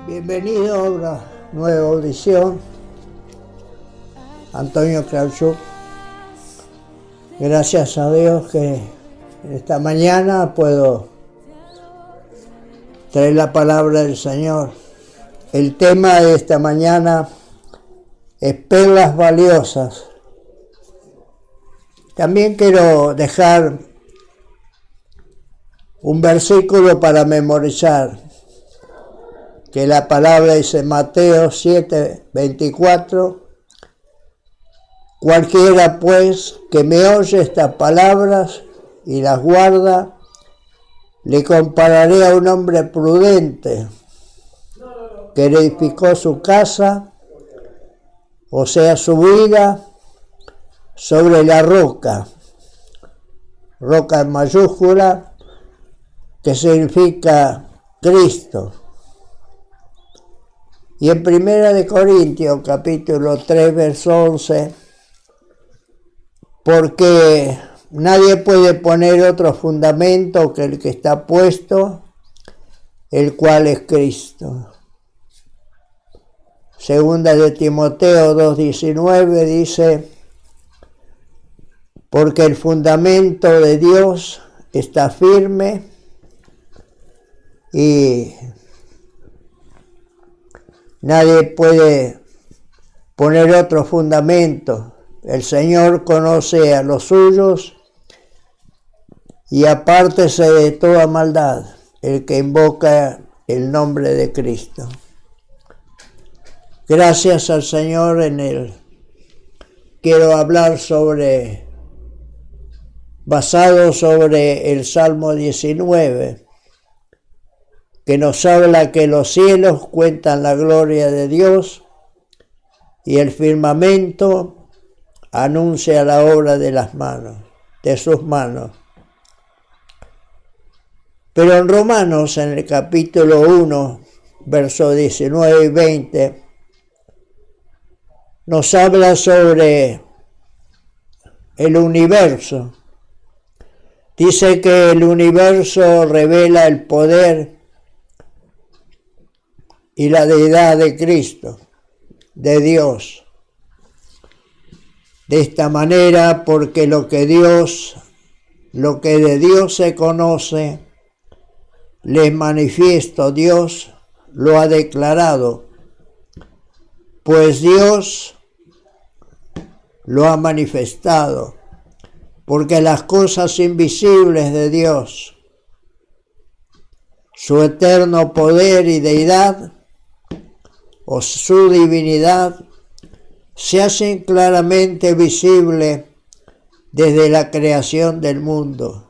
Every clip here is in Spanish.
Bienvenido a una nueva audición. Antonio Krauchuk. Gracias a Dios que esta mañana puedo traer la palabra del Señor. El tema de esta mañana es perlas valiosas. También quiero dejar un versículo para memorizar, que la palabra dice Mateo 7:24. Cualquiera pues que me oye estas palabras y las guarda, le compararé a un hombre prudente que edificó su casa, o sea, su vida, sobre la roca en mayúscula, que significa Cristo. Y en 1 Corintios, capítulo 3, verso 11, porque nadie puede poner otro fundamento que el que está puesto, el cual es Cristo. Segunda de Timoteo 2:19 dice, porque el fundamento de Dios está firme y nadie puede poner otro fundamento. El Señor conoce a los suyos y apártese de toda maldad el que invoca el nombre de Cristo. Gracias al Señor quiero hablar basado sobre el Salmo 19, que nos habla que los cielos cuentan la gloria de Dios y el firmamento anuncia la obra de sus manos. Pero en Romanos, en el capítulo 1, versos 19 y 20, nos habla sobre el universo. Dice que el universo revela el poder y la deidad de Cristo, de Dios. De esta manera, porque lo que de Dios se conoce, le es manifiesto, Dios lo ha declarado, pues Dios lo ha manifestado, porque las cosas invisibles de Dios, su eterno poder y deidad, o su divinidad, se hacen claramente visibles desde la creación del mundo,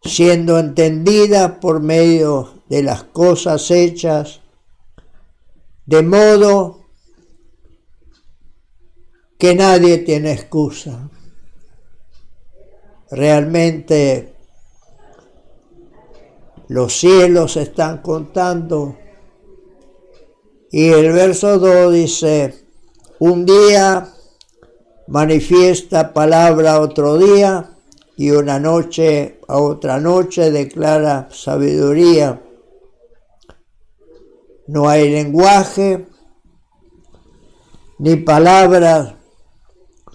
siendo entendidas por medio de las cosas hechas, de modo que nadie tiene excusa. Realmente los cielos están contando. Y el verso 2 dice, un día manifiesta palabra a otro día, y una noche a otra noche declara sabiduría. No hay lenguaje, ni palabra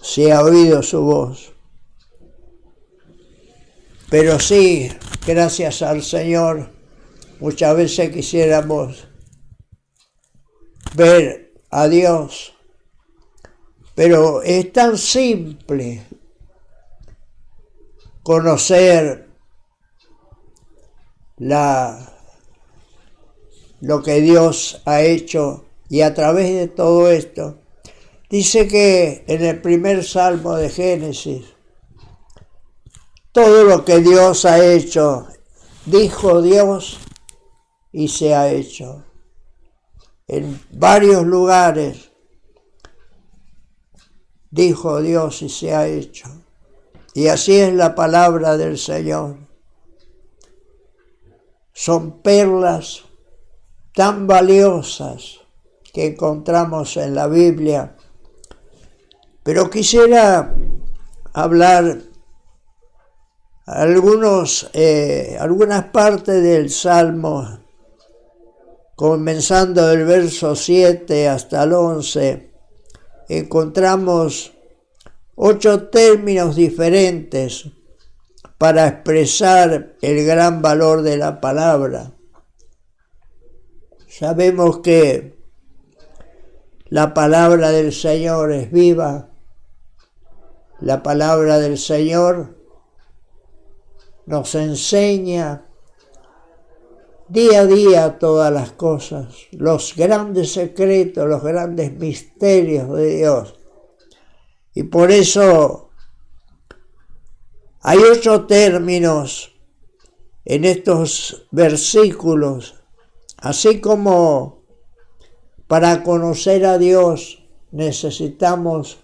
se ha oído su voz. Pero sí, gracias al Señor, muchas veces quisiéramos ver a Dios, pero es tan simple conocer lo que Dios ha hecho, y a través de todo esto, dice que en el primer Salmo de Génesis, todo lo que Dios ha hecho, dijo Dios y se ha hecho. En varios lugares dijo Dios y se ha hecho. Y así es la palabra del Señor. Son perlas tan valiosas que encontramos en la Biblia. Pero quisiera hablar algunas partes del Salmo comenzando del verso 7 hasta el 11, encontramos 8 términos diferentes para expresar el gran valor de la palabra. Sabemos que la palabra del Señor es viva, la palabra del Señor nos enseña día a día todas las cosas, los grandes secretos, los grandes misterios de Dios. Y por eso hay 8 términos en estos versículos, así como para conocer a Dios necesitamos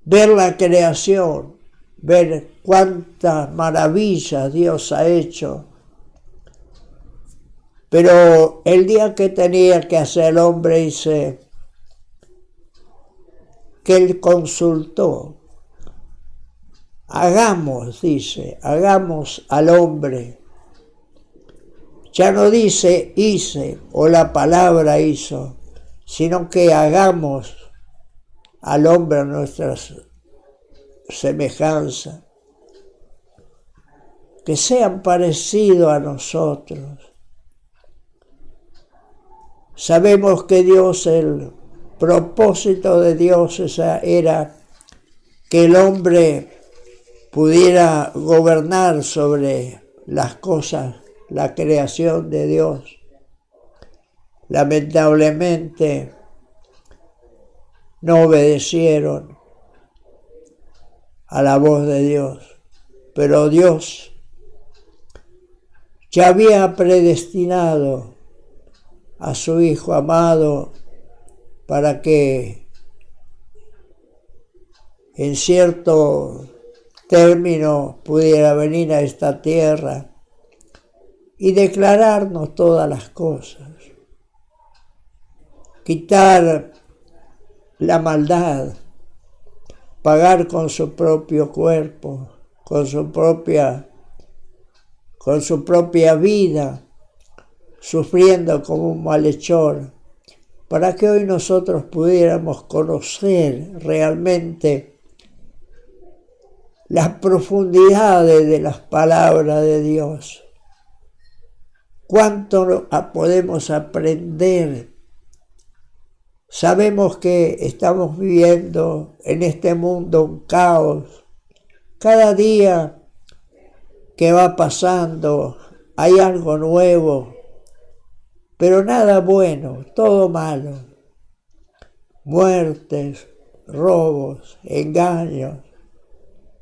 ver la creación, ver cuántas maravillas Dios ha hecho. Pero el día que tenía que hacer el hombre, dice que él consultó. Hagamos al hombre. Ya no dice hice o la palabra hizo, sino que hagamos al hombre a nuestra semejanza, que sean parecidos a nosotros. Sabemos que Dios, el propósito de Dios era que el hombre pudiera gobernar sobre las cosas, la creación de Dios. Lamentablemente no obedecieron a la voz de Dios, pero Dios ya había predestinado a su Hijo amado para que en cierto término pudiera venir a esta tierra y declararnos todas las cosas, quitar la maldad, pagar con su propio cuerpo, con su propia vida, sufriendo como un malhechor, para que hoy nosotros pudiéramos conocer realmente las profundidades de las palabras de Dios. ¿Cuánto podemos aprender? Sabemos que estamos viviendo en este mundo un caos. Cada día que va pasando hay algo nuevo, pero nada bueno, todo malo. Muertes, robos, engaños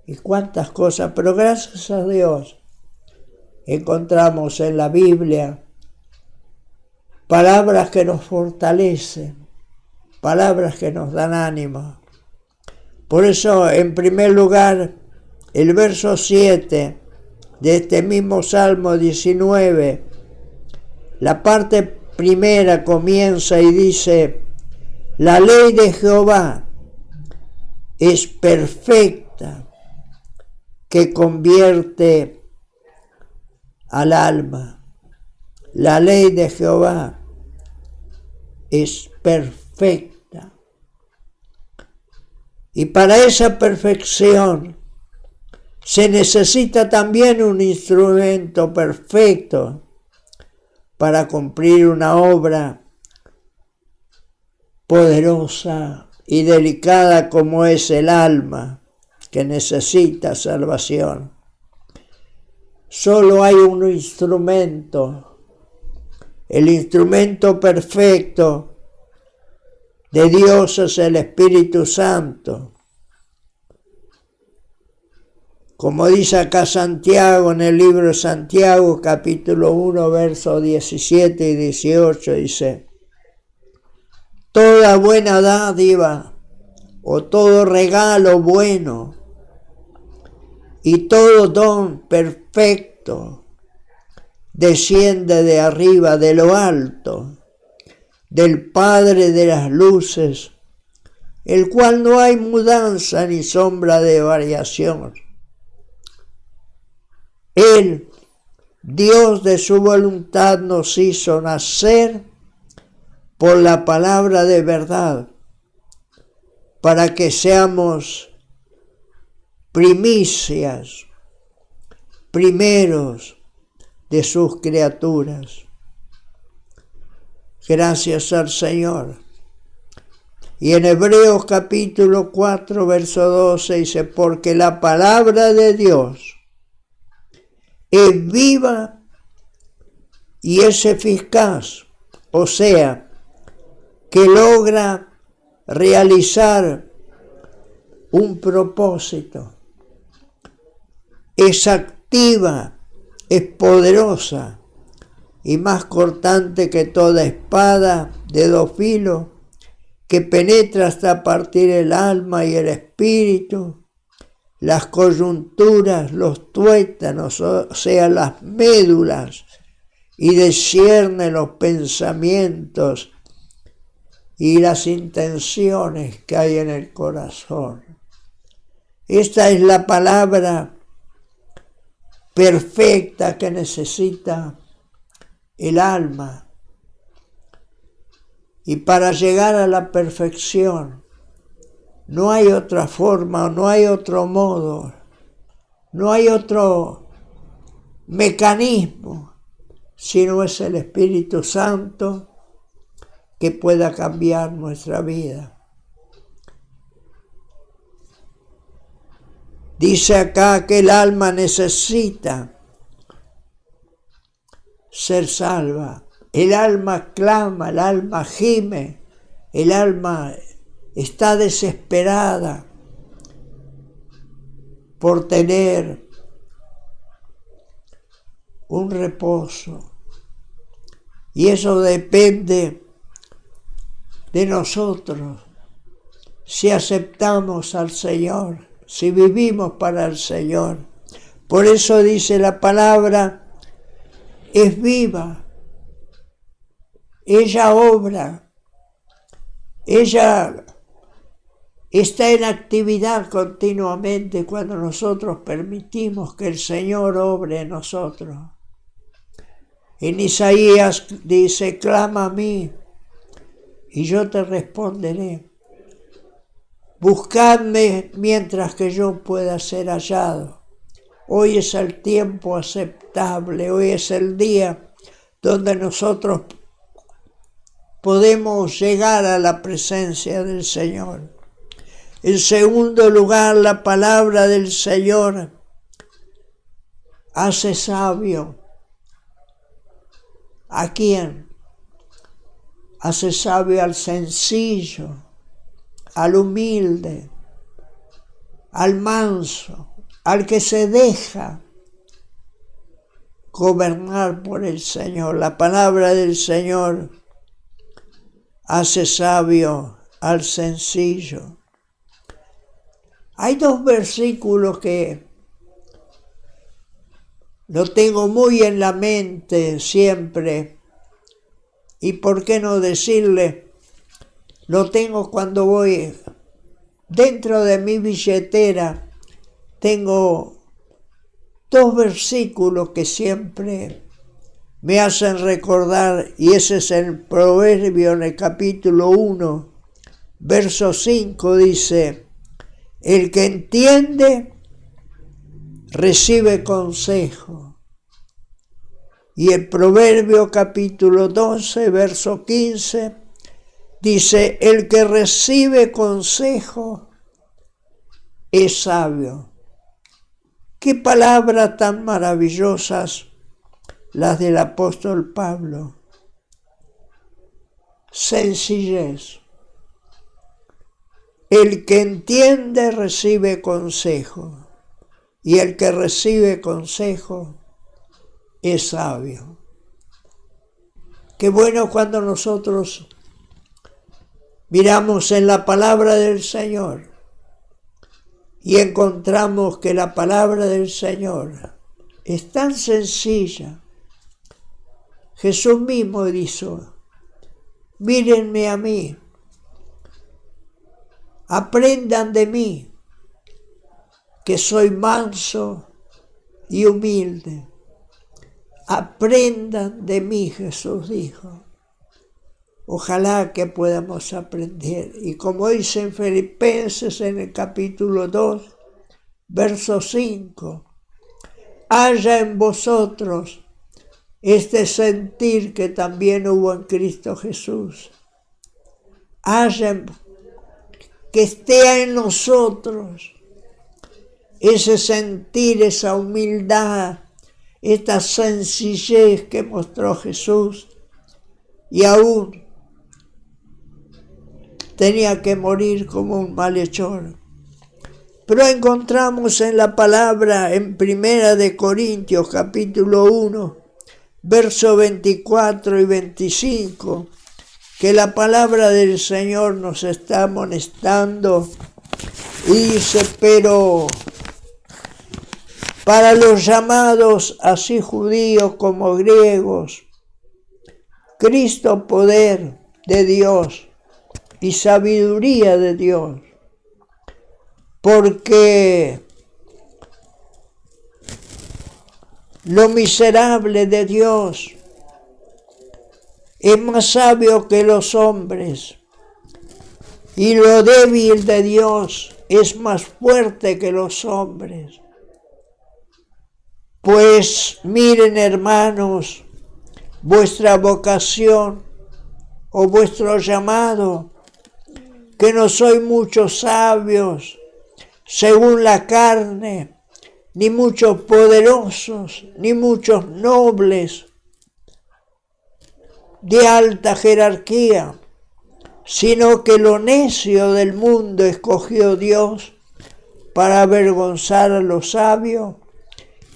y cuántas cosas, pero gracias a Dios encontramos en la Biblia palabras que nos fortalecen, palabras que nos dan ánimo. Por eso, en primer lugar, el verso 7 de este mismo Salmo 19, la parte primera comienza y dice: la ley de Jehová es perfecta, que convierte al alma. La ley de Jehová es perfecta. Y para esa perfección se necesita también un instrumento perfecto para cumplir una obra poderosa y delicada como es el alma, que necesita salvación. Solo hay un instrumento, el instrumento perfecto de Dios es el Espíritu Santo. Como dice acá Santiago en el libro de Santiago, capítulo 1, versos 17 y 18, dice: toda buena dádiva o todo regalo bueno y todo don perfecto desciende de arriba, de lo alto, del Padre de las luces, el cual no hay mudanza ni sombra de variación. Él Dios de su voluntad nos hizo nacer por la palabra de verdad, para que seamos primicias, primeros de sus criaturas. Gracias al Señor. Y en Hebreos capítulo 4, verso 12 dice, porque la palabra de Dios es viva y es eficaz, o sea, que logra realizar un propósito. Es activa, es poderosa y más cortante que toda espada de dos filos, que penetra hasta partir el alma y el espíritu, las coyunturas, los tuétanos, o sea, las médulas, y discierne los pensamientos y las intenciones que hay en el corazón. Esta es la palabra perfecta que necesita el alma. Y para llegar a la perfección no hay otra forma, no hay otro modo, no hay otro mecanismo, sino es el Espíritu Santo que pueda cambiar nuestra vida. Dice acá que el alma necesita ser salva. El alma clama, el alma gime, el alma está desesperada por tener un reposo. Y eso depende de nosotros, si aceptamos al Señor, si vivimos para el Señor. Por eso dice la palabra, es viva. Ella obra, ella está en actividad continuamente cuando nosotros permitimos que el Señor obre en nosotros. En Isaías dice, clama a mí y yo te responderé. Buscadme mientras que yo pueda ser hallado. Hoy es el tiempo aceptable, hoy es el día donde nosotros podemos llegar a la presencia del Señor. En segundo lugar, la palabra del Señor hace sabio. ¿A quién? Hace sabio al sencillo, al humilde, al manso, al que se deja gobernar por el Señor. La palabra del Señor hace sabio al sencillo. Hay dos versículos que lo tengo muy en la mente siempre. Y por qué no decirle, lo tengo cuando voy dentro de mi billetera. Tengo dos versículos que siempre me hacen recordar, y ese es el Proverbio en el capítulo 1, verso 5, dice, el que entiende recibe consejo. Y el Proverbio capítulo 12, verso 15, dice, el que recibe consejo es sabio. Qué palabras tan maravillosas las del apóstol Pablo. Sencillez. El que entiende recibe consejo, y el que recibe consejo es sabio. Qué bueno cuando nosotros miramos en la palabra del Señor y encontramos que la palabra del Señor es tan sencilla. Jesús mismo dijo, mírenme a mí, aprendan de mí, que soy manso y humilde. aprendan de mí, Jesús dijo. Ojalá que podamos aprender. Y como dice en Filipenses en el capítulo 2, verso 5, haya en vosotros este sentir que también hubo en Cristo Jesús. Que esté en nosotros ese sentir, esa humildad, esta sencillez que mostró Jesús, y aún tenía que morir como un malhechor. Pero encontramos en la palabra en 1 de Corintios capítulo 1, verso 24 y 25, que la palabra del Señor nos está amonestando y dice: pero para los llamados, así judíos como griegos, Cristo poder de Dios y sabiduría de Dios, porque lo miserable de Dios es más sabio que los hombres, y lo débil de Dios es más fuerte que los hombres. Pues miren, hermanos, vuestra vocación o vuestro llamado, que no sois muchos sabios según la carne, ni muchos poderosos, ni muchos nobles de alta jerarquía, sino que lo necio del mundo escogió Dios para avergonzar a los sabios,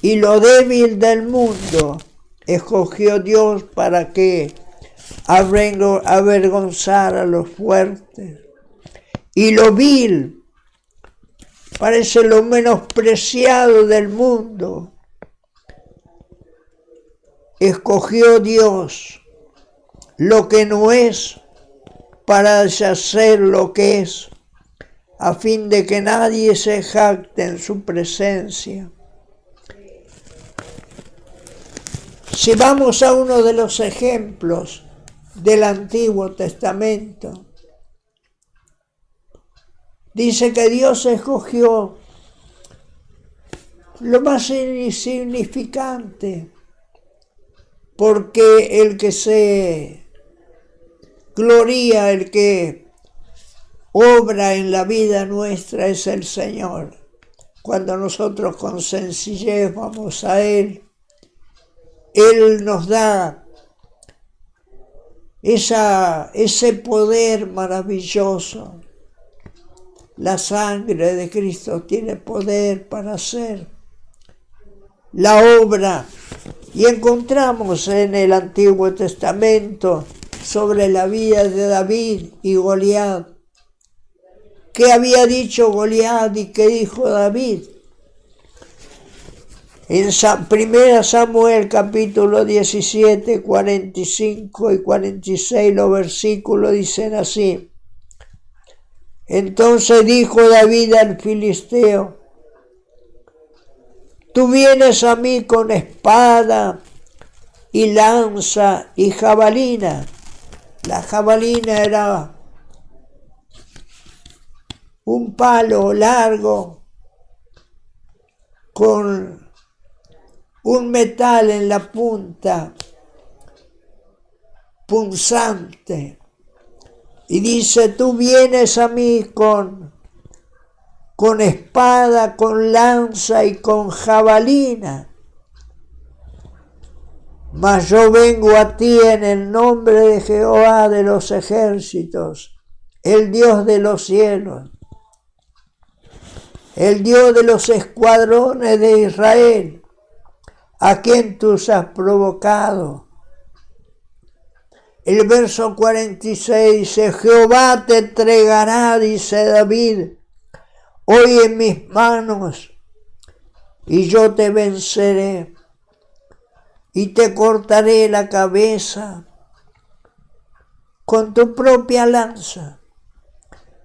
y lo débil del mundo escogió Dios para que avergonzar a los fuertes. Y lo vil, parece lo menospreciado del mundo, escogió Dios lo que no es para deshacer lo que es, a fin de que nadie se jacte en su presencia. Si vamos a uno de los ejemplos del Antiguo Testamento, dice que Dios escogió lo más insignificante, porque el que se gloria, el que obra en la vida nuestra es el Señor. Cuando nosotros con sencillez vamos a Él, Él nos da ese poder maravilloso. La sangre de Cristo tiene poder para hacer la obra. Y encontramos en el Antiguo Testamento sobre la vida de David y Goliat. ¿Qué había dicho Goliat y qué dijo David? En 1 Samuel capítulo 17, 45 y 46, los versículos dicen así: entonces dijo David al filisteo: tú vienes a mí con espada y lanza y jabalina. La jabalina era un palo largo con un metal en la punta, punzante. Y dice: tú vienes a mí con espada, con lanza y con jabalina. Mas yo vengo a ti en el nombre de Jehová de los ejércitos, el Dios de los cielos, el Dios de los escuadrones de Israel, a quien tú has provocado. El verso 46 dice: Jehová te entregará, dice David, hoy en mis manos, y yo te venceré, y te cortaré la cabeza con tu propia lanza,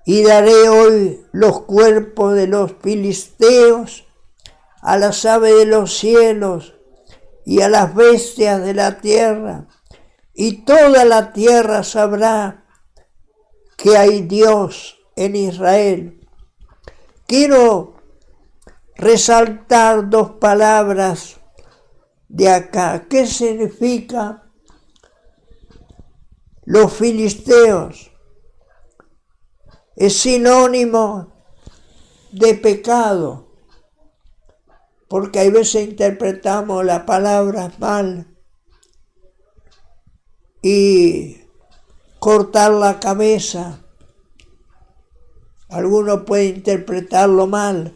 y daré hoy los cuerpos de los filisteos a las aves de los cielos y a las bestias de la tierra, y toda la tierra sabrá que hay Dios en Israel. Quiero resaltar dos palabras de acá. ¿Qué significa? Los filisteos es sinónimo de pecado, porque a veces interpretamos las palabras mal, y cortar la cabeza, alguno puede interpretarlo mal,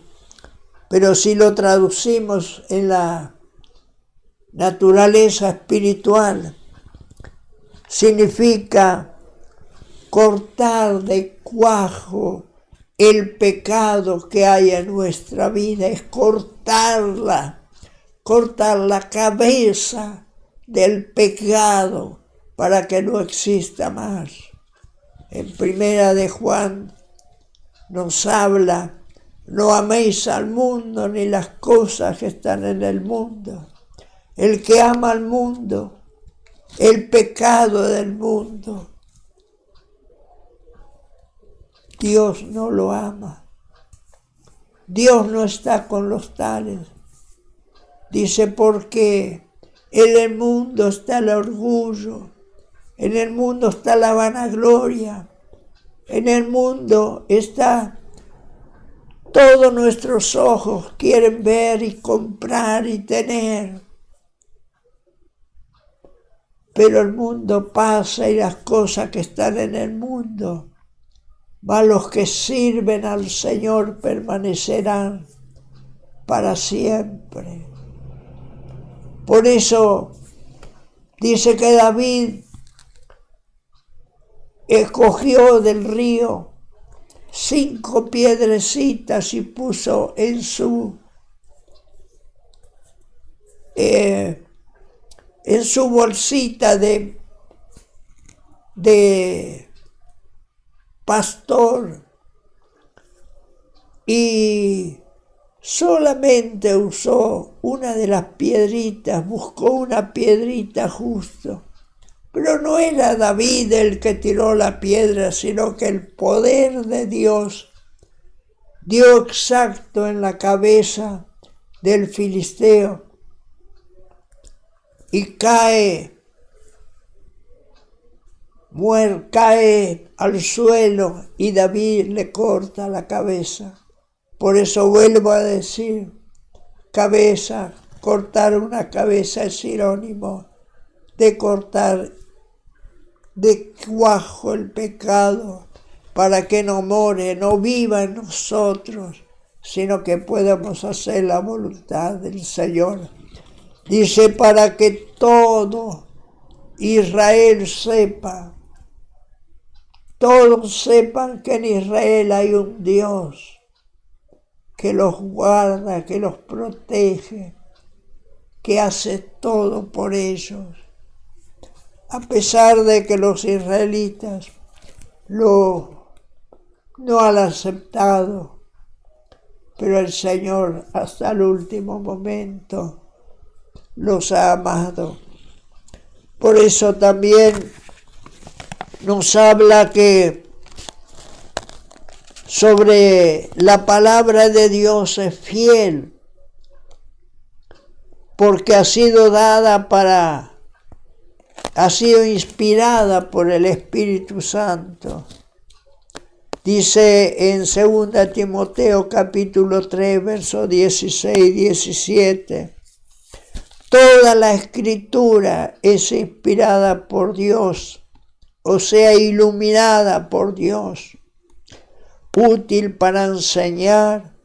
pero si lo traducimos en la naturaleza espiritual, significa cortar de cuajo el pecado que hay en nuestra vida, es cortar la cabeza del pecado para que no exista más. En Primera de Juan nos habla: no améis al mundo ni las cosas que están en el mundo. El que ama al mundo, el pecado del mundo, Dios no lo ama. Dios no está con los tales. Dice, porque en el mundo está el orgullo, en el mundo está la vanagloria, en el mundo está todos nuestros ojos quieren ver y comprar y tener. Pero el mundo pasa y las cosas que están en el mundo, mas los que sirven al Señor permanecerán para siempre. Por eso dice que David escogió del río 5 piedrecitas y puso en su bolsita de pastor, y solamente usó una de las piedritas, buscó una piedrita justo. Pero no era David el que tiró la piedra, sino que el poder de Dios dio exacto en la cabeza del filisteo y cae al suelo y David le corta la cabeza. Por eso vuelvo a decir, cabeza, cortar una cabeza es sinónimo de cortar de cuajo el pecado, para que no more, no viva en nosotros, sino que podamos hacer la voluntad del Señor. Dice, para que todo Israel sepa, todos sepan que en Israel hay un Dios que los guarda, que los protege, que hace todo por ellos. A pesar de que los israelitas no han aceptado, pero el Señor hasta el último momento los ha amado. Por eso también nos habla que sobre la palabra de Dios es fiel, porque ha sido inspirada por el Espíritu Santo. Dice en 2 Timoteo capítulo 3, versos 16 y 17, toda la Escritura es inspirada por Dios, o sea, iluminada por Dios, útil para enseñar,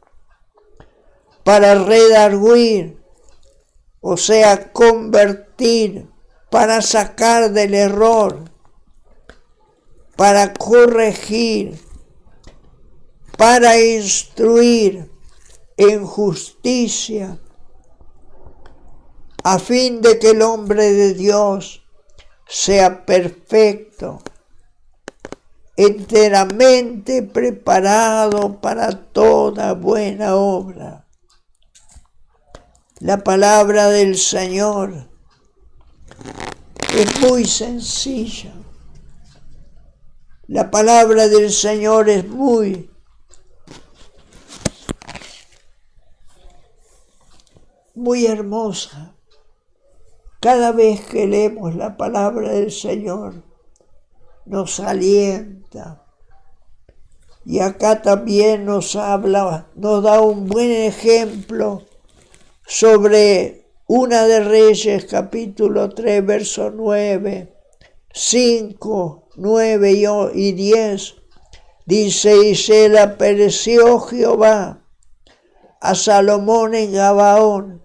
para redarguir, o sea, convertir, para sacar del error, para corregir, para instruir en justicia, a fin de que el hombre de Dios sea perfecto, enteramente preparado para toda buena obra. La palabra del Señor es muy sencilla. La palabra del Señor es muy hermosa. Cada vez que leemos la palabra del Señor, nos alienta. Y acá también nos habla, nos da un buen ejemplo sobre una de Reyes, capítulo 3, verso 9, 5, 9 y 10. Dice, y se le apareció Jehová a Salomón en Gabaón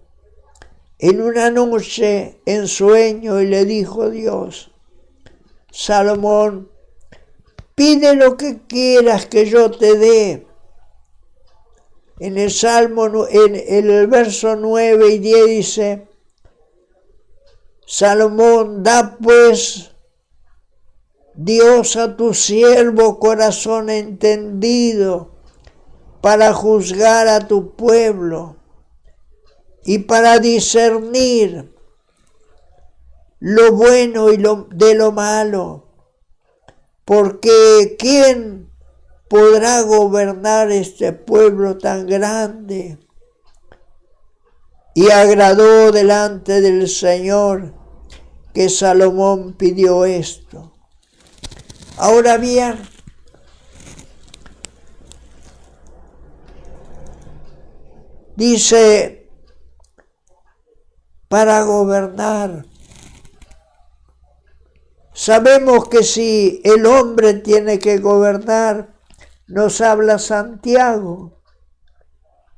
en una noche en sueño, y le dijo Dios, Salomón, pide lo que quieras que yo te dé. En el Salmo, en el verso 9 y 10 dice, Salomón, da pues Dios a tu siervo corazón entendido para juzgar a tu pueblo y para discernir lo bueno y de lo malo, porque ¿quién podrá gobernar este pueblo tan grande? Y agradó delante del Señor que Salomón pidió esto. Ahora bien, dice, para gobernar. Sabemos que si el hombre tiene que gobernar, nos habla Santiago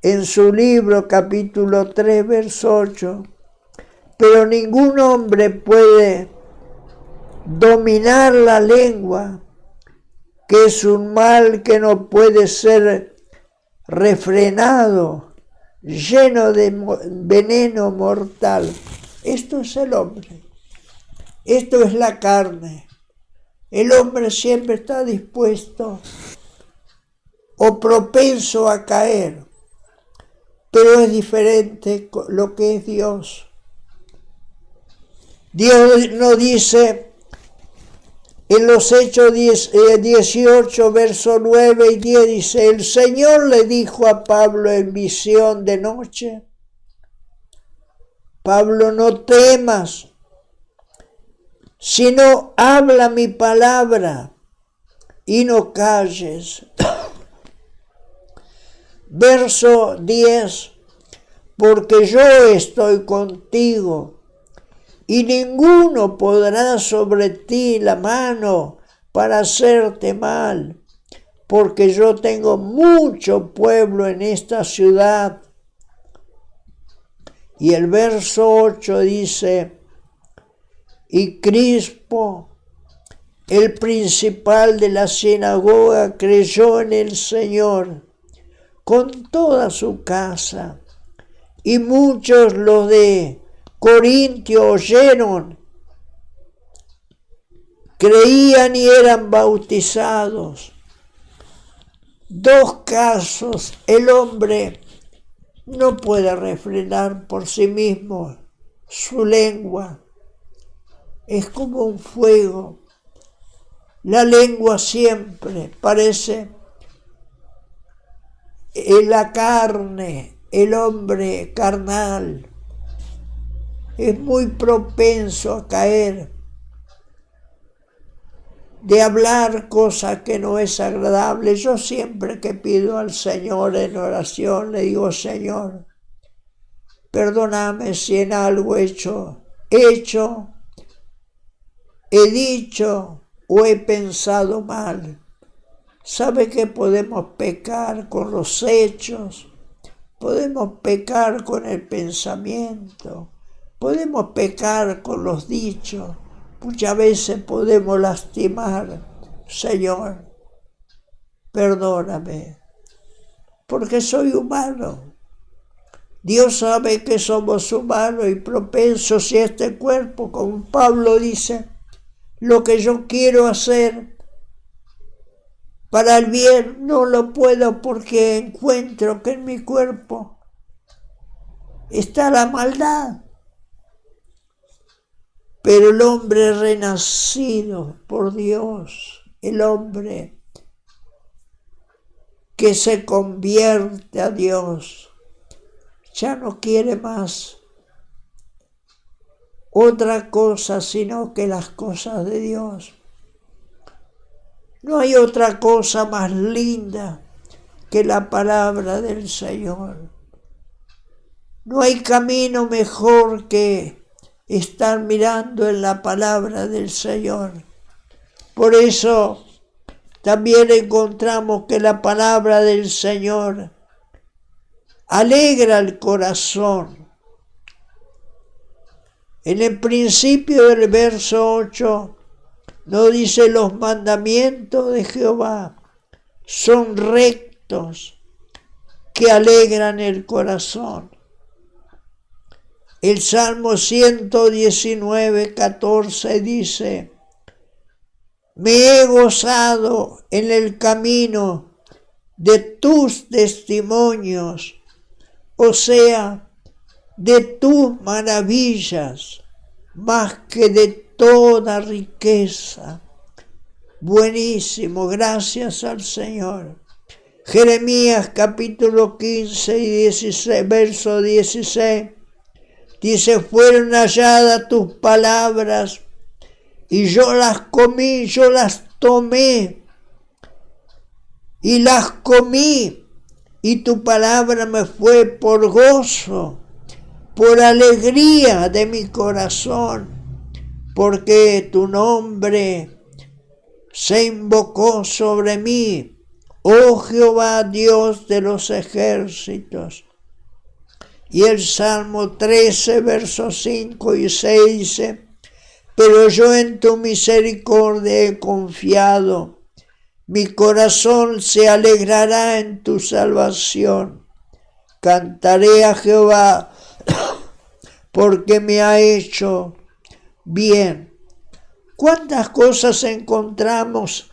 en su libro capítulo 3, verso 8, pero ningún hombre puede dominar la lengua, que es un mal que no puede ser refrenado, lleno de veneno mortal. Esto es el hombre, esto es la carne. El hombre siempre está dispuesto o propenso a caer, pero es diferente lo que es Dios. Dios nos dice en los Hechos 18, verso 9 y 10, dice, el Señor le dijo a Pablo en visión de noche, Pablo, no temas, sino habla mi palabra y no calles. Verso 10, porque yo estoy contigo, y ninguno podrá sobre ti la mano para hacerte mal, porque yo tengo mucho pueblo en esta ciudad. Y el verso 8 dice, y Crispo, el principal de la sinagoga, creyó en el Señor con toda su casa, y muchos los de Corintio oyeron, creían y eran bautizados. Dos casos, el hombre no puede refrenar por sí mismo su lengua, es como un fuego. La lengua siempre parece en la carne, el hombre carnal es muy propenso a caer, de hablar cosa que no es agradable. Yo siempre que pido al Señor en oración, le digo, Señor, perdóname si en algo he dicho o he pensado mal. ¿Sabe que podemos pecar con los hechos? Podemos pecar con el pensamiento. Podemos pecar con los dichos, muchas veces podemos lastimar. Señor, perdóname, porque soy humano. Dios sabe que somos humanos y propensos y este cuerpo, como Pablo dice, lo que yo quiero hacer para el bien no lo puedo porque encuentro que en mi cuerpo está la maldad. Pero el hombre renacido por Dios, el hombre que se convierte a Dios, ya no quiere más otra cosa sino que las cosas de Dios. No hay otra cosa más linda que la palabra del Señor. No hay camino mejor que estar mirando en la palabra del Señor. Por eso también encontramos que la palabra del Señor alegra el corazón. En el principio del verso 8 nos dice: los mandamientos de Jehová son rectos, que alegran el corazón. El Salmo 119, 14 dice: me he gozado en el camino de tus testimonios, o sea, de tus maravillas, más que de toda riqueza. Buenísimo, gracias al Señor. Jeremías capítulo 15 y 16, verso 16, dice: fueron halladas tus palabras, y yo las comí, yo las tomé, y las comí, y tu palabra me fue por gozo, por alegría de mi corazón, porque tu nombre se invocó sobre mí, oh Jehová, Dios de los ejércitos. Y el Salmo 13, versos 5 y 6 dice: pero yo en tu misericordia he confiado, mi corazón se alegrará en tu salvación. Cantaré a Jehová porque me ha hecho bien. ¿Cuántas cosas encontramos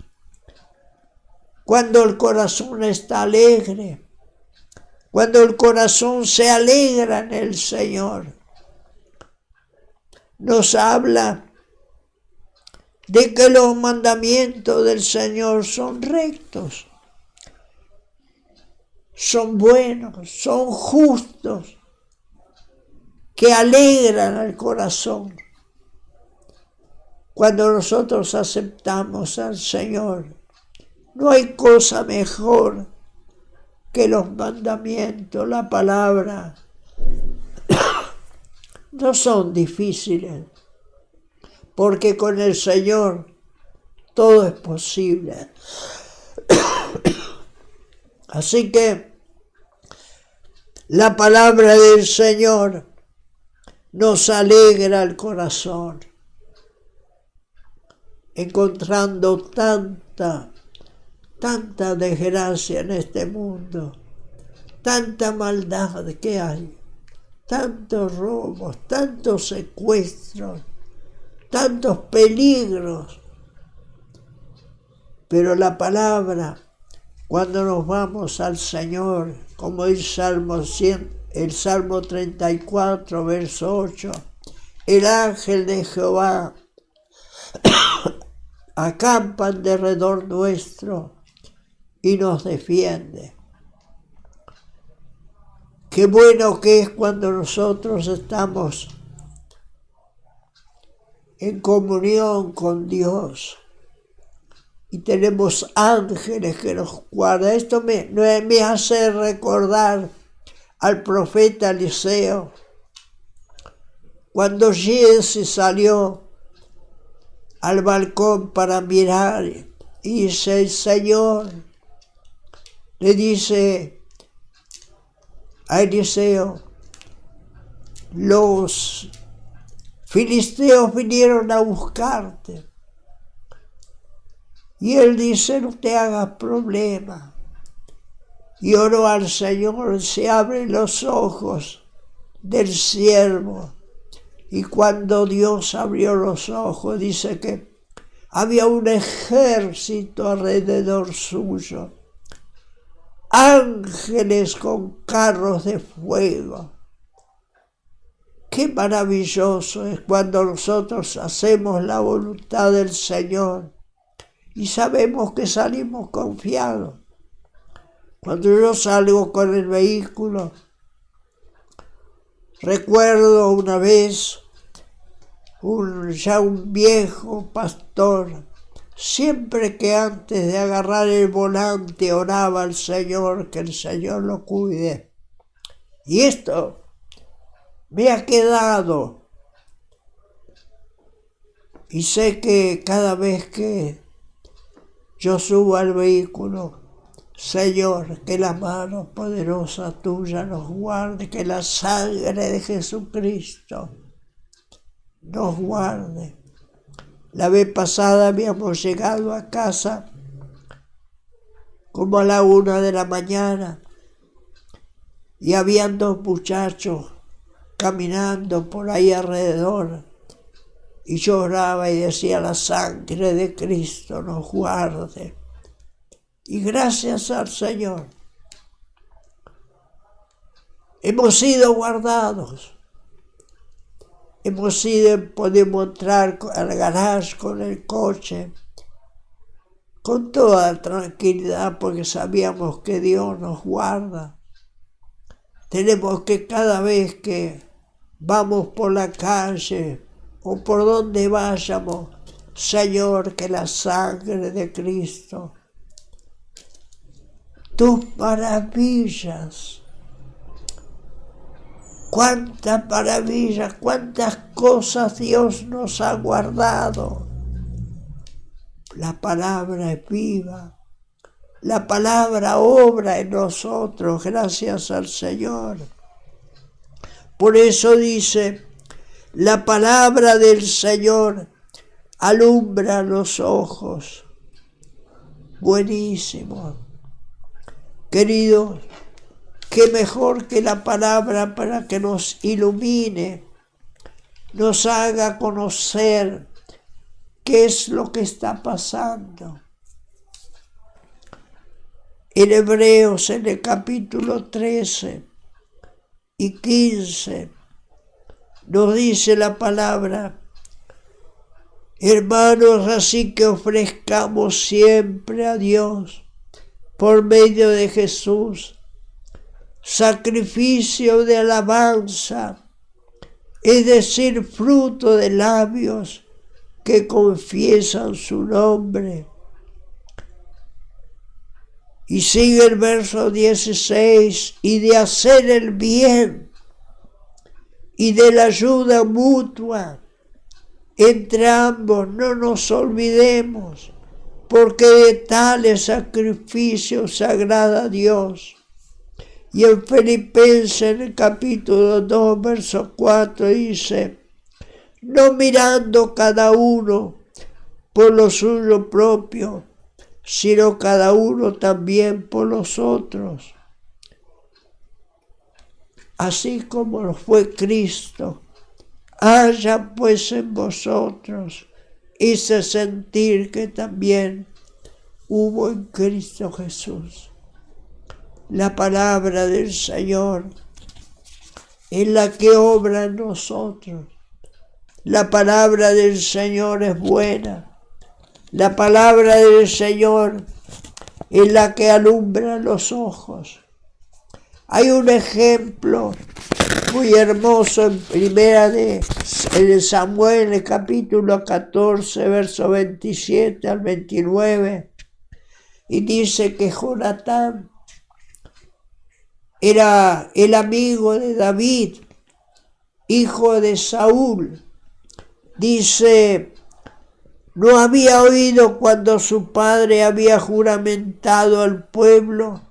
cuando el corazón está alegre? Cuando el corazón se alegra en el Señor. Nos habla de que los mandamientos del Señor son rectos, son buenos, son justos, que alegran al corazón. Cuando nosotros aceptamos al Señor, no hay cosa mejor que los mandamientos, la palabra. No son difíciles, porque con el Señor todo es posible. Así que la palabra del Señor nos alegra el corazón, encontrando tanta desgracia en este mundo, tanta maldad que hay, tantos robos, tantos secuestros, tantos peligros. Pero la palabra, cuando nos vamos al Señor, como el Salmo 34, verso 8, el ángel de Jehová acampa en derredor nuestro y nos defiende. Qué bueno que es cuando nosotros estamos en comunión con Dios y tenemos ángeles que nos guardan. Esto me hace recordar al profeta Eliseo, cuando Giesi salió al balcón para mirar y dice: el Señor le dice a Eliseo: los filisteos vinieron a buscarte. Y él dice: no te hagas problema. Y oró al Señor, se abren los ojos del siervo. Y cuando Dios abrió los ojos, dice que había un ejército alrededor suyo, ángeles con carros de fuego. Qué maravilloso es cuando nosotros hacemos la voluntad del Señor y sabemos que salimos confiados. Cuando yo salgo con el vehículo, recuerdo una vez ya un viejo pastor, siempre que antes de agarrar el volante oraba al Señor, que el Señor lo cuide. Y esto me ha quedado. Y sé que cada vez que yo subo al vehículo, Señor, que la mano poderosa tuya nos guarde, que la sangre de Jesucristo nos guarde. La vez pasada habíamos llegado a casa como a la 1 de la mañana y habían 2 muchachos caminando por ahí alrededor y lloraba y decía: la sangre de Cristo nos guarde. Y gracias al Señor hemos sido guardados. Podemos entrar al garaje con el coche con toda tranquilidad porque sabíamos que Dios nos guarda. Tenemos que cada vez que vamos por la calle o por donde vayamos, Señor, que la sangre de Cristo, tus maravillas, cuántas maravillas, cuántas cosas Dios nos ha guardado. La palabra es viva, la palabra obra en nosotros, gracias al Señor. Por eso dice: la palabra del Señor alumbra los ojos. Buenísimo. Queridos, qué mejor que la palabra para que nos ilumine, nos haga conocer qué es lo que está pasando. En Hebreos, en el capítulo 13 y 15, nos dice la palabra: hermanos, así que ofrezcamos siempre a Dios, por medio de Jesús, sacrificio de alabanza, es decir, fruto de labios que confiesan su nombre. Y sigue el verso 16, y de hacer el bien y de la ayuda mutua entre ambos no nos olvidemos, porque de tales sacrificios se agrada a Dios. Y en Filipenses, en el capítulo 2, verso 4, dice: no mirando cada uno por lo suyo propio, sino cada uno también por los otros. Así como lo fue Cristo, haya pues en vosotros ese sentir que también hubo en Cristo Jesús. La palabra del Señor es la que obra en nosotros. La palabra del Señor es buena. La palabra del Señor es la que alumbra los ojos. Hay un ejemplo muy hermoso en Samuel, en el capítulo 14, verso 27 al 29, y dice que Jonatán era el amigo de David, hijo de Saúl. Dice: no había oído cuando su padre había juramentado al pueblo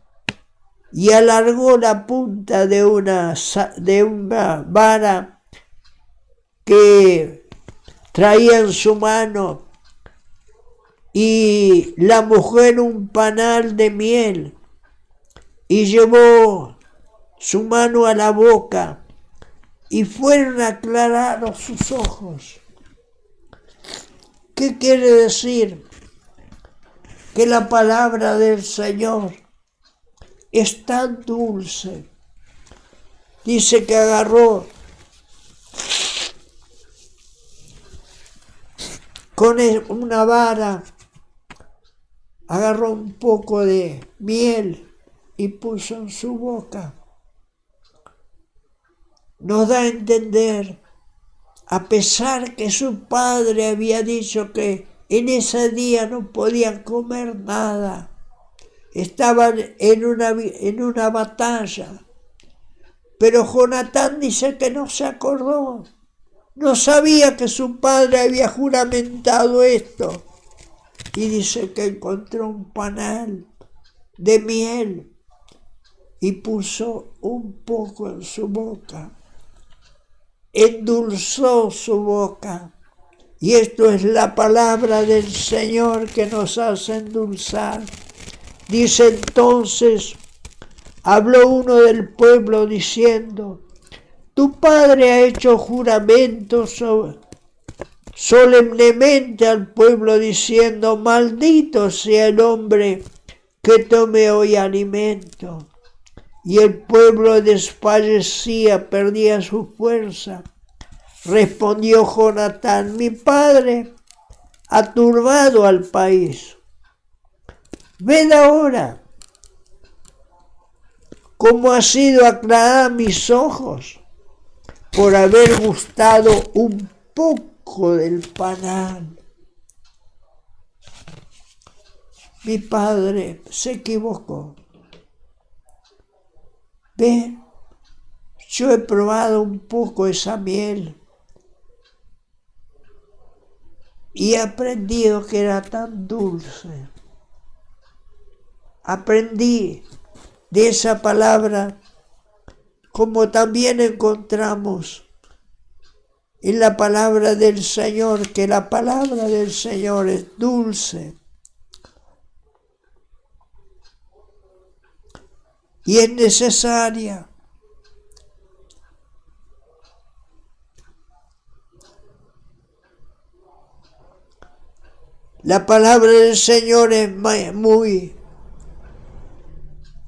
y alargó la punta de una vara que traía en su mano, y la mojó en un panal de miel y llevó su mano a la boca y fueron aclarados sus ojos. ¿Qué quiere decir? Que la palabra del Señor es tan dulce. Dice que agarró con una vara agarró un poco de miel y puso en su boca. Nos da a entender, a pesar que su padre había dicho que en ese día no podían comer nada, estaban en una batalla, pero Jonatán dice que no se acordó, no sabía que su padre había juramentado esto, y dice que encontró un panal de miel y puso un poco en su boca, endulzó su boca. Y esto es la palabra del Señor que nos hace endulzar. Dice entonces, habló uno del pueblo diciendo, tu padre ha hecho juramento solemnemente al pueblo diciendo, maldito sea el hombre que tome hoy alimento. Y el pueblo desfallecía, perdía su fuerza. Respondió Jonatán, mi padre ha turbado al país. Ved ahora cómo ha sido aclarada mis ojos por haber gustado un poco del panal. Mi padre se equivocó. Ve, yo he probado un poco esa miel y he aprendido que era tan dulce. Aprendí de esa palabra, como también encontramos en la palabra del Señor, que la palabra del Señor es dulce y es necesaria. La palabra del Señor es muy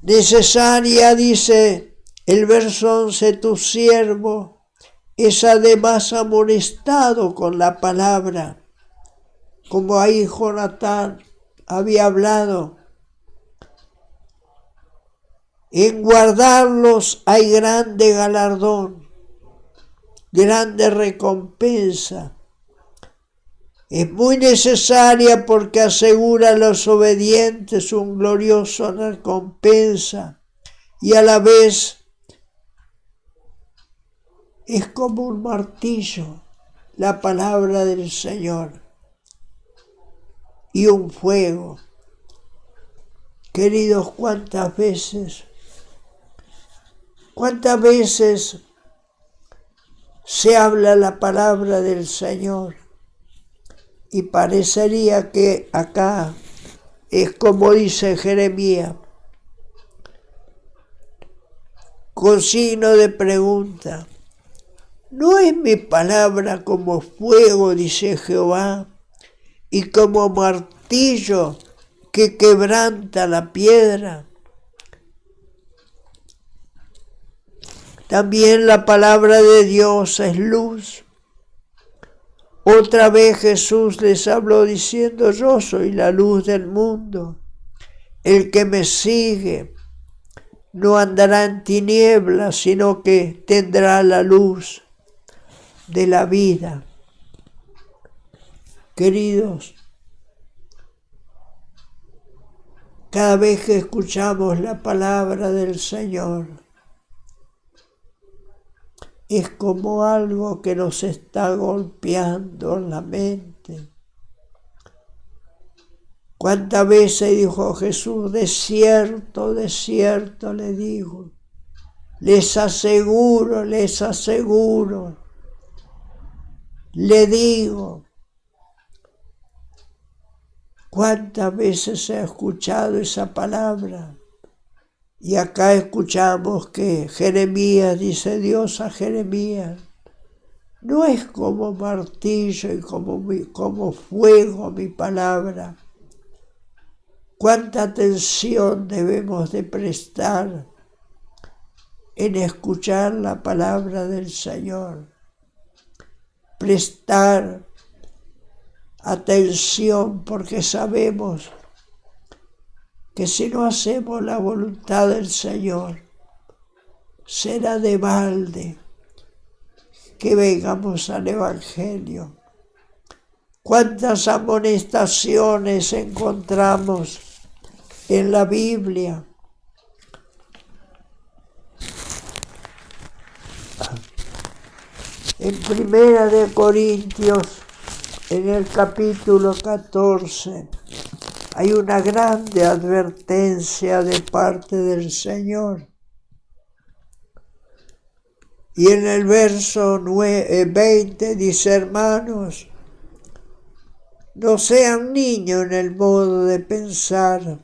necesaria, dice el verso 11, tu siervo es además amonestado con la palabra, como ahí Jonatán había hablado. En guardarlos hay grande galardón, grande recompensa. Es muy necesaria porque asegura a los obedientes un glorioso recompensa y a la vez es como un martillo la palabra del Señor y un fuego. Queridos, ¿cuántas veces se habla la palabra del Señor? Y parecería que acá es como dice Jeremías, con signo de pregunta. ¿No es mi palabra como fuego, dice Jehová, y como martillo que quebranta la piedra? También la palabra de Dios es luz. Otra vez Jesús les habló diciendo, yo soy la luz del mundo. El que me sigue no andará en tinieblas, sino que tendrá la luz de la vida. Queridos, cada vez que escuchamos la palabra del Señor, es como algo que nos está golpeando en la mente. ¿Cuántas veces dijo Jesús? De cierto, le digo, les aseguro, le digo. ¿Cuántas veces se ha escuchado esa palabra? Y acá escuchamos que Jeremías, dice Dios a Jeremías, no es como martillo y como fuego mi palabra. Cuánta atención debemos de prestar en escuchar la palabra del Señor. Prestar atención, porque sabemos que si no hacemos la voluntad del Señor, será de balde que vengamos al Evangelio. ¿Cuántas amonestaciones encontramos en la Biblia? En 1 Corintios, en el capítulo 14, hay una grande advertencia de parte del Señor. Y en el verso 20 dice: hermanos, no sean niños en el modo de pensar,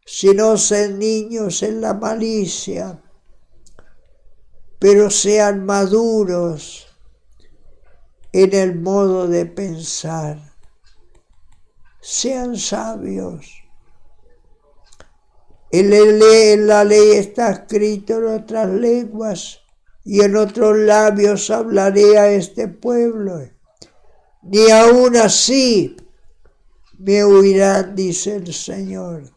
sino sean niños en la malicia, pero sean maduros en el modo de pensar. Sean sabios. En la ley está escrito en otras lenguas, y en otros labios hablaré a este pueblo. Ni aun así me oirán, dice el Señor.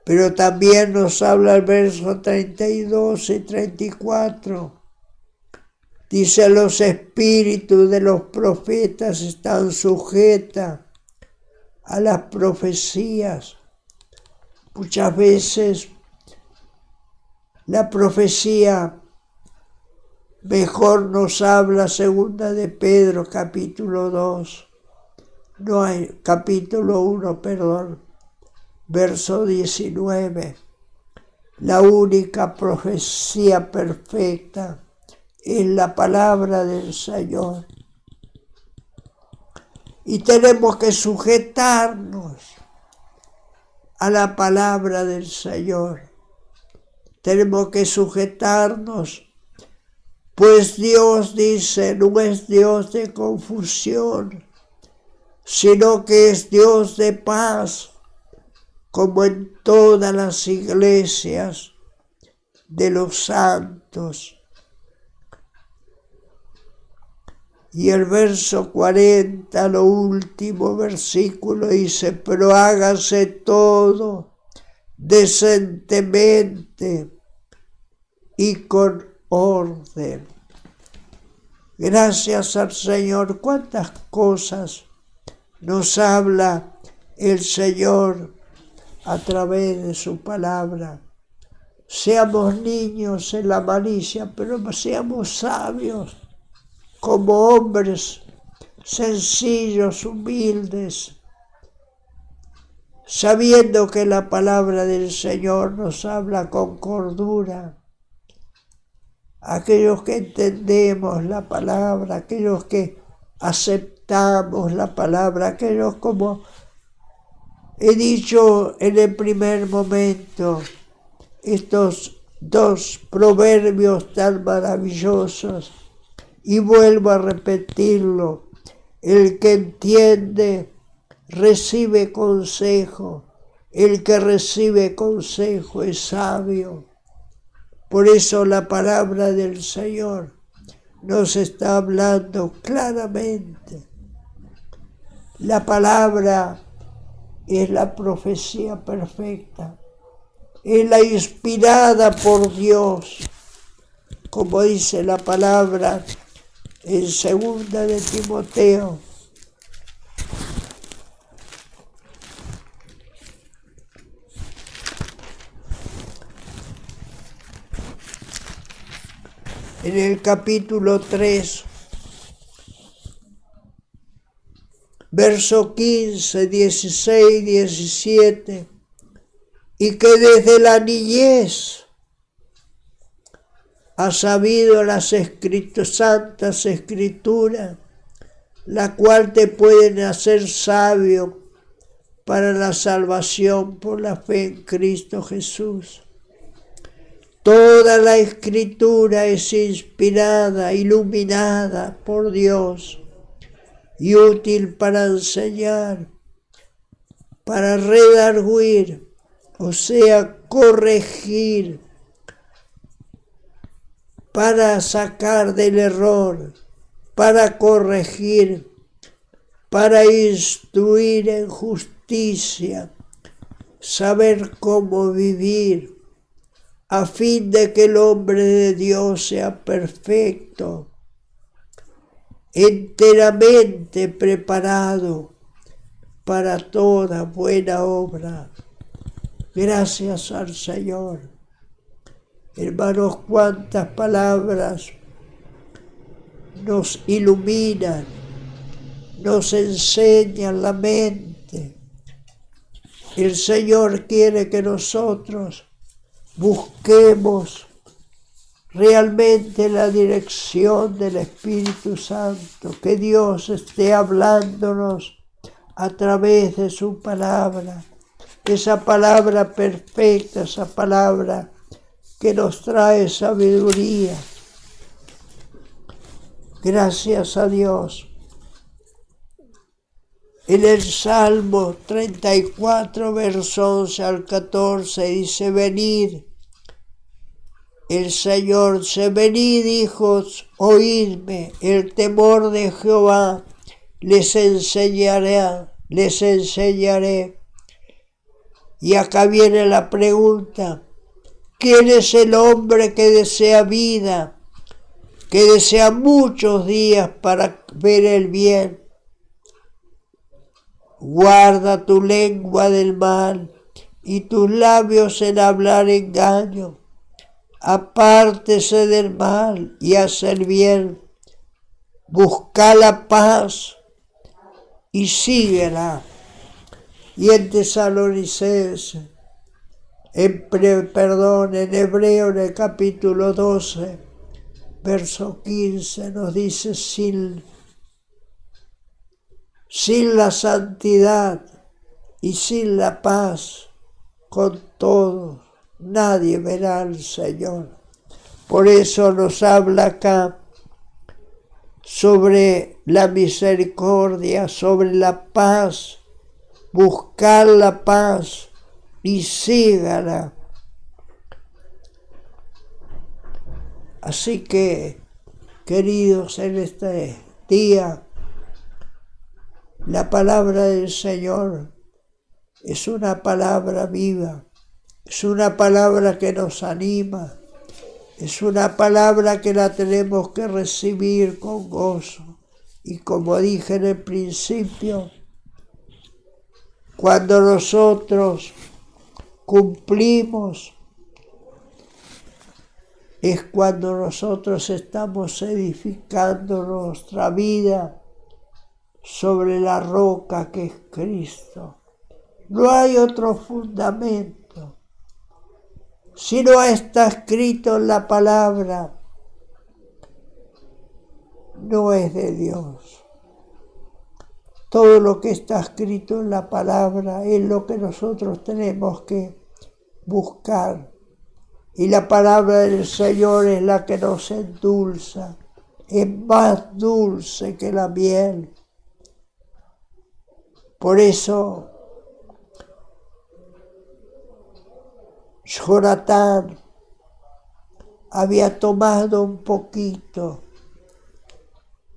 Pero también nos habla el verso 32 y 34. Dice: los espíritus de los profetas están sujetos a las profecías. Muchas veces la profecía mejor nos habla segunda de Pedro, capítulo 2. No hay, capítulo 1, perdón. Verso 19, la única profecía perfecta es la palabra del Señor. Y tenemos que sujetarnos a la palabra del Señor. Tenemos que sujetarnos, pues Dios dice, no es Dios de confusión, sino que es Dios de paz, como en todas las iglesias de los santos. Y el verso 40, lo último versículo, dice: pero hágase todo decentemente y con orden. Gracias al Señor. Cuántas cosas nos habla el Señor a través de su palabra. Seamos niños en la malicia, pero seamos sabios, como hombres sencillos, humildes, sabiendo que la palabra del Señor nos habla con cordura. Aquellos que entendemos la palabra, aquellos que aceptamos la palabra, aquellos, como he dicho en el primer momento, estos dos proverbios tan maravillosos, y vuelvo a repetirlo: el que entiende recibe consejo, el que recibe consejo es sabio. Por eso la palabra del Señor nos está hablando claramente. La palabra es la profecía perfecta, es la inspirada por Dios, como dice la palabra en 2 de Timoteo. En el capítulo 3, verso 15, 16, 17, y que desde la niñez ha sabido las santas escrituras, la cual te pueden hacer sabio para la salvación por la fe en Cristo Jesús. Toda la escritura es inspirada, iluminada por Dios y útil para enseñar, para redarguir, o sea, corregir, para sacar del error, para corregir, para instruir en justicia, saber cómo vivir, a fin de que el hombre de Dios sea perfecto, enteramente preparado para toda buena obra. Gracias al Señor. Hermanos, cuántas palabras nos iluminan, nos enseñan la mente. El Señor quiere que nosotros busquemos realmente la dirección del Espíritu Santo, que Dios esté hablándonos a través de su palabra, esa palabra perfecta, esa palabra que nos trae sabiduría. Gracias a Dios. En el Salmo 34, verso 11 al 14, dice: venid. El Señor dice: venid, hijos, oídme, el temor de Jehová les enseñaré. Y acá viene la pregunta: ¿quién es el hombre que desea vida, que desea muchos días para ver el bien? Guarda tu lengua del mal y tus labios en hablar engaño. Apártese del mal y hacer bien. Busca la paz y síguela. Y en Tesalonicenses, en Hebreo, en el capítulo 12, verso 15, nos dice: sin la santidad y sin la paz, con todos, nadie verá al Señor. Por eso nos habla acá sobre la misericordia, sobre la paz, buscar la paz y sígala. Así que, queridos, en este día, la palabra del Señor es una palabra viva, es una palabra que nos anima, es una palabra que la tenemos que recibir con gozo. Y como dije en el principio, cuando nosotros cumplimos, es cuando nosotros estamos edificando nuestra vida sobre la roca que es Cristo. No hay otro fundamento. Si no está escrito en la palabra, no es de Dios. Todo lo que está escrito en la palabra es lo que nosotros tenemos que buscar. Y la palabra del Señor es la que nos endulza. Es más dulce que la miel. Por eso, Jonatán había tomado un poquito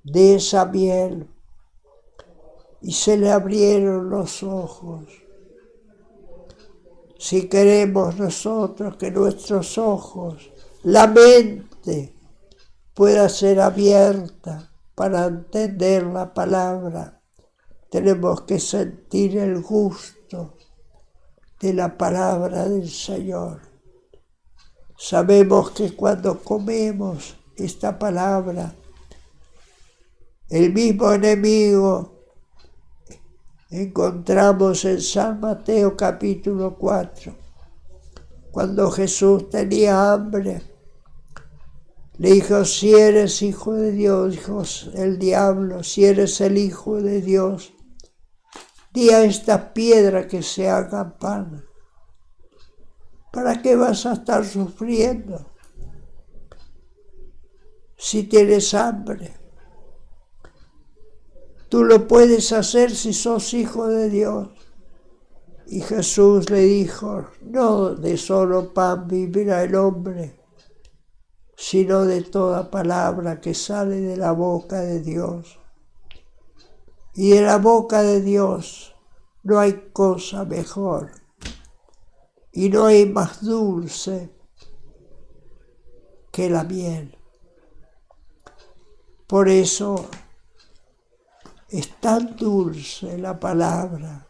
de esa miel y se le abrieron los ojos. Si queremos nosotros que nuestros ojos, la mente, pueda ser abierta para entender la palabra, tenemos que sentir el gusto de la palabra del Señor. Sabemos que cuando comemos esta palabra, el mismo enemigo encontramos en San Mateo capítulo 4, cuando Jesús tenía hambre, le dijo: si eres hijo de Dios, dijo el diablo, si eres el hijo de Dios, di a esta piedra que se haga pan. ¿Para qué vas a estar sufriendo si tienes hambre? Tú lo puedes hacer si sos hijo de Dios. Y Jesús le dijo: no de solo pan vivirá el hombre, sino de toda palabra que sale de la boca de Dios. Y de la boca de Dios no hay cosa mejor y no hay más dulce que la miel. Por eso es tan dulce la palabra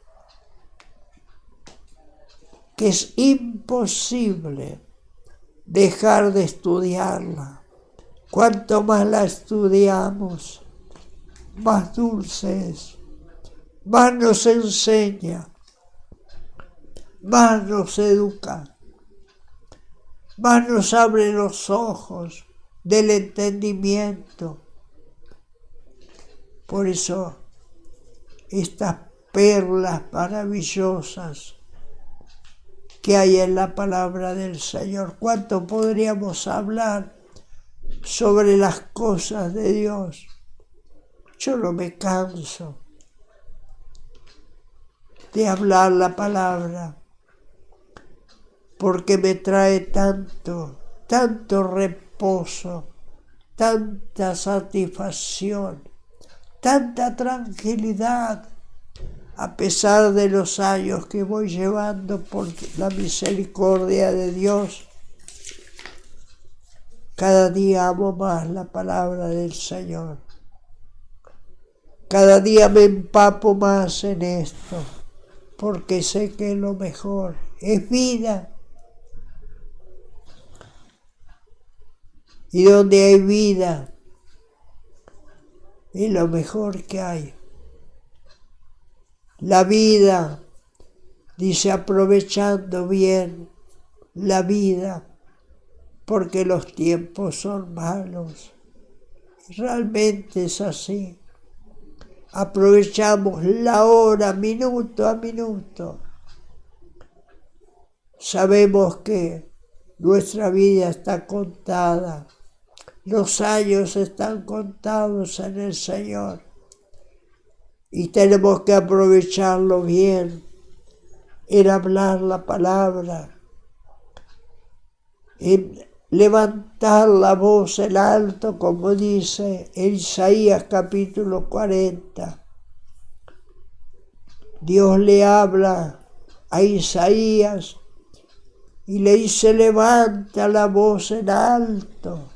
que es imposible dejar de estudiarla. Cuanto más la estudiamos, más dulce es, más nos enseña, más nos educa, más nos abre los ojos del entendimiento. Por eso, estas perlas maravillosas que hay en la palabra del Señor, ¿cuánto podríamos hablar sobre las cosas de Dios? Yo no me canso de hablar la palabra, porque me trae tanto reposo, tanta satisfacción, tanta tranquilidad, a pesar de los años que voy llevando por la misericordia de Dios. Cada día amo más la palabra del Señor. Cada día me empapo más en esto, porque sé que es lo mejor, es vida. Y donde hay vida, es lo mejor que hay. La vida, dice, aprovechando bien la vida, porque los tiempos son malos. Y realmente es así. Aprovechamos la hora, minuto a minuto. Sabemos que nuestra vida está contada. Los años están contados en el Señor. Y tenemos que aprovecharlo bien, en hablar la palabra, en levantar la voz en alto, como dice en Isaías capítulo 40. Dios le habla a Isaías y le dice: levanta la voz en alto,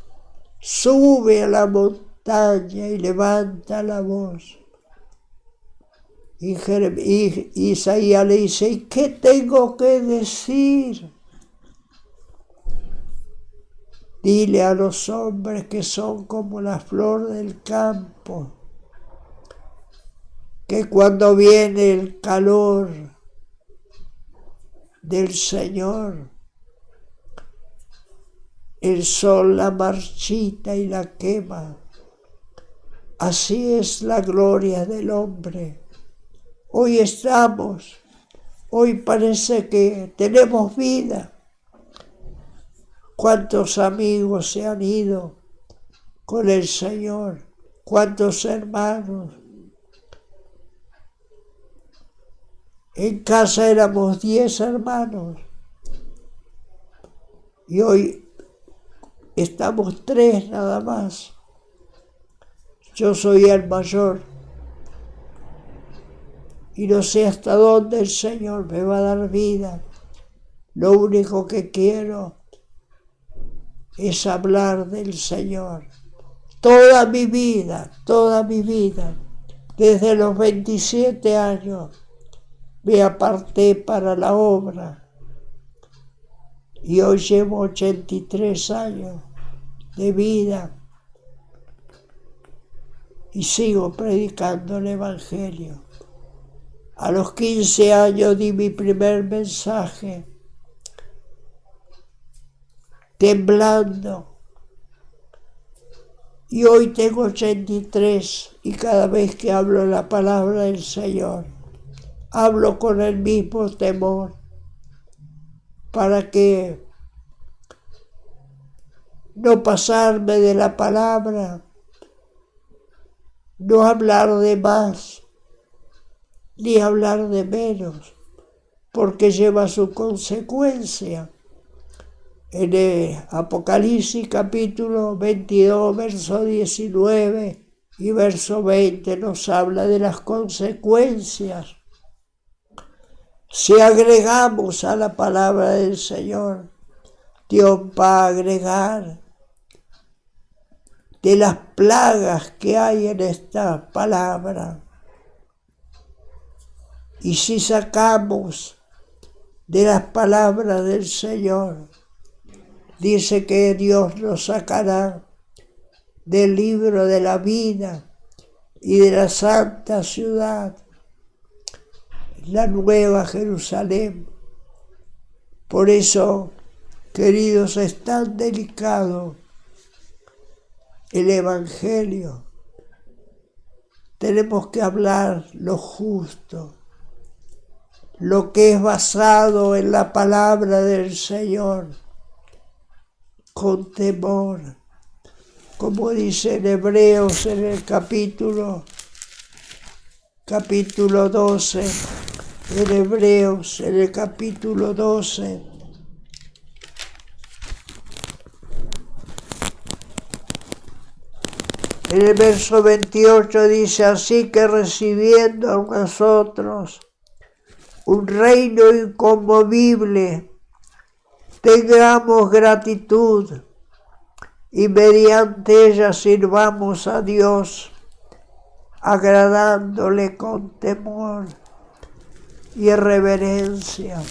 sube a la montaña y levanta la voz. Y Isaías le dice: ¿y qué tengo que decir? Dile a los hombres que son como la flor del campo, que cuando viene el calor del Señor, el sol la marchita y la quema. Así es la gloria del hombre. Hoy parece que tenemos vida. ¿Cuántos amigos se han ido con el Señor? ¿Cuántos hermanos? En casa éramos 10 hermanos y hoy estamos 3 nada más. Yo soy el mayor. Y no sé hasta dónde el Señor me va a dar vida. Lo único que quiero es hablar del Señor. Toda mi vida, desde los 27 años, me aparté para la obra. Y hoy llevo 83 años de vida y sigo predicando el Evangelio. A los 15 años di mi primer mensaje, temblando. Y hoy tengo 83 y cada vez que hablo la palabra del Señor, hablo con el mismo temor para que no pasarme de la palabra, no hablar de más, ni hablar de menos, porque lleva su consecuencia. En el Apocalipsis capítulo 22, verso 19 y verso 20 nos habla de las consecuencias. Si agregamos a la palabra del Señor, Dios va a agregar de las plagas que hay en esta palabra. Y si sacamos de las palabras del Señor, dice que Dios nos sacará del libro de la vida y de la santa ciudad, la nueva Jerusalén. Por eso, queridos, es tan delicado el Evangelio. Tenemos que hablar lo justo, lo que es basado en la palabra del Señor, con temor, como dice en Hebreos en el capítulo 12, en Hebreos en el capítulo 12, en el verso 28 dice: así que recibiendo a nosotros un reino inconmovible, tengamos gratitud y mediante ella sirvamos a Dios, agradándole con temor y reverencia.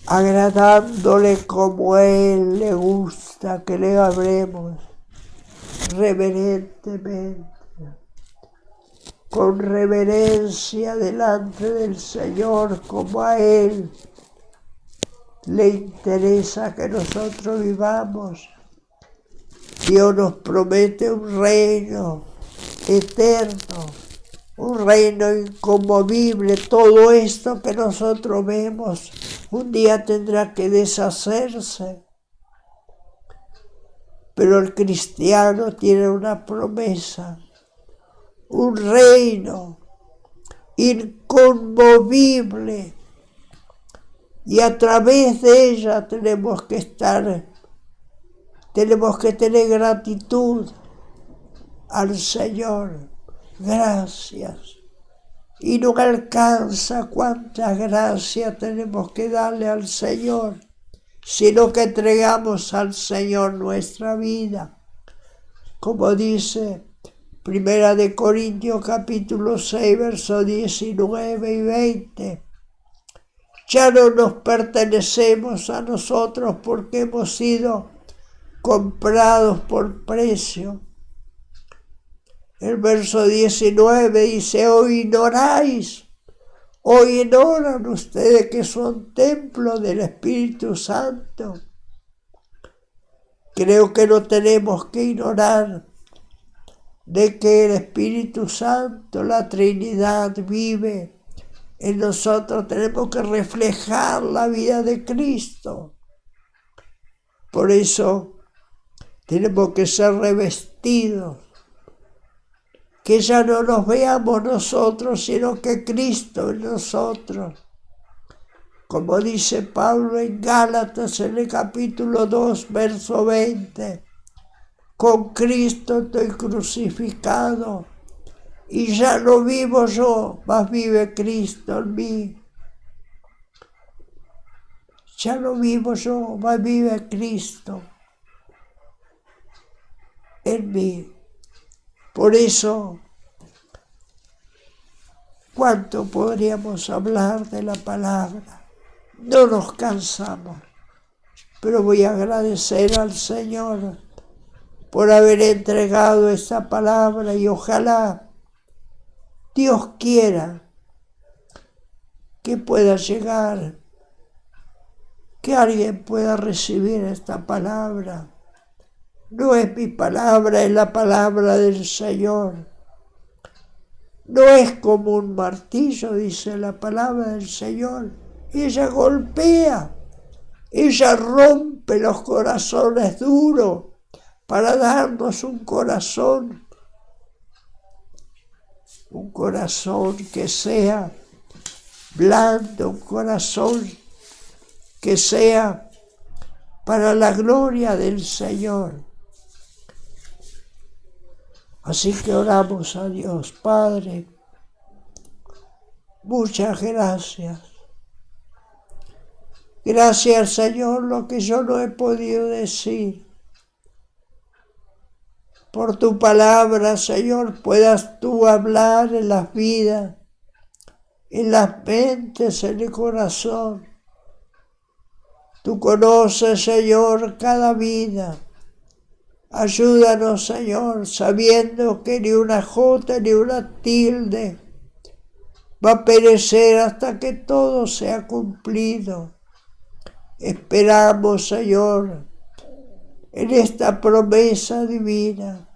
Agradándole como a Él le gusta que le hablemos, reverentemente, con reverencia delante del Señor, como a Él le interesa que nosotros vivamos. Dios nos promete un reino eterno, un reino inconmovible. Todo esto que nosotros vemos un día tendrá que deshacerse. Pero el cristiano tiene una promesa, un reino inconmovible, y a través de ella tenemos que tener gratitud al Señor. Gracias. Y no alcanza cuánta gracia tenemos que darle al Señor, sino que entregamos al Señor nuestra vida. Como dice 1 Corintios capítulo 6, versos 19 y 20. Ya no nos pertenecemos a nosotros porque hemos sido comprados por precio. El verso 19 dice: hoy ignoran ustedes que son templo del Espíritu Santo. Creo que no tenemos que ignorar de que el Espíritu Santo, la Trinidad, vive en nosotros. Tenemos que reflejar la vida de Cristo. Por eso tenemos que ser revestidos, que ya no nos veamos nosotros, sino que Cristo en nosotros. Como dice Pablo en Gálatas en el capítulo 2, verso 20, con Cristo estoy crucificado, y ya no vivo yo, mas vive Cristo en mí. Ya no vivo yo, mas vive Cristo en mí. Por eso, ¿cuánto podríamos hablar de la palabra? No nos cansamos, pero voy a agradecer al Señor por haber entregado esta palabra, y ojalá Dios quiera que pueda llegar, que alguien pueda recibir esta palabra. No es mi palabra, es la palabra del Señor. No es como un martillo, dice la palabra del Señor. Ella golpea, ella rompe los corazones duros para darnos un corazón que sea blando, un corazón que sea para la gloria del Señor. Así que oramos a Dios. Padre, muchas gracias. Gracias, Señor, lo que yo no he podido decir. Por tu palabra, Señor, puedas tú hablar en las vidas, en las mentes, en el corazón. Tú conoces, Señor, cada vida. Ayúdanos, Señor, sabiendo que ni una jota ni una tilde va a perecer hasta que todo sea cumplido. Esperamos, Señor, en esta promesa divina.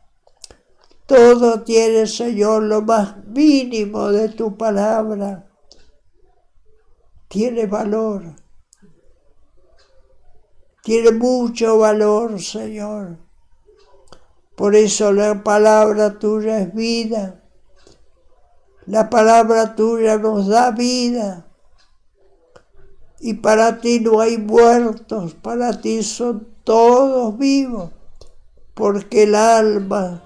Todo tiene, Señor, lo más mínimo de tu palabra. Tiene valor. Tiene mucho valor, Señor. Por eso la palabra tuya es vida. La palabra tuya nos da vida. Y para ti no hay muertos, para ti son todos vivos. Porque el alma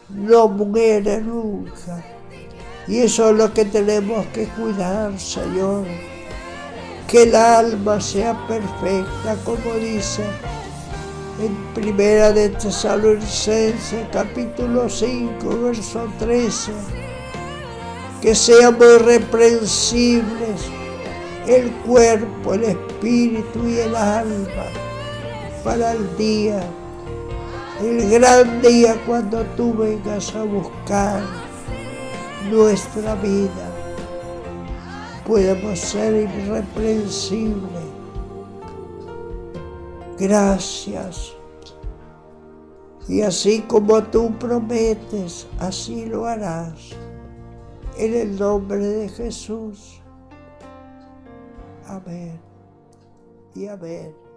no muere nunca. Y eso es lo que tenemos que cuidar, Señor. Que el alma sea perfecta, como dice en Primera de Tesalonicenses, capítulo 5, verso 13. Que seamos irreprensibles el cuerpo, el espíritu y el alma para el día, el gran día cuando tú vengas a buscar nuestra vida. Podemos ser irreprensibles. Gracias. Y así como tú prometes, así lo harás. En el nombre de Jesús. Amén y amén.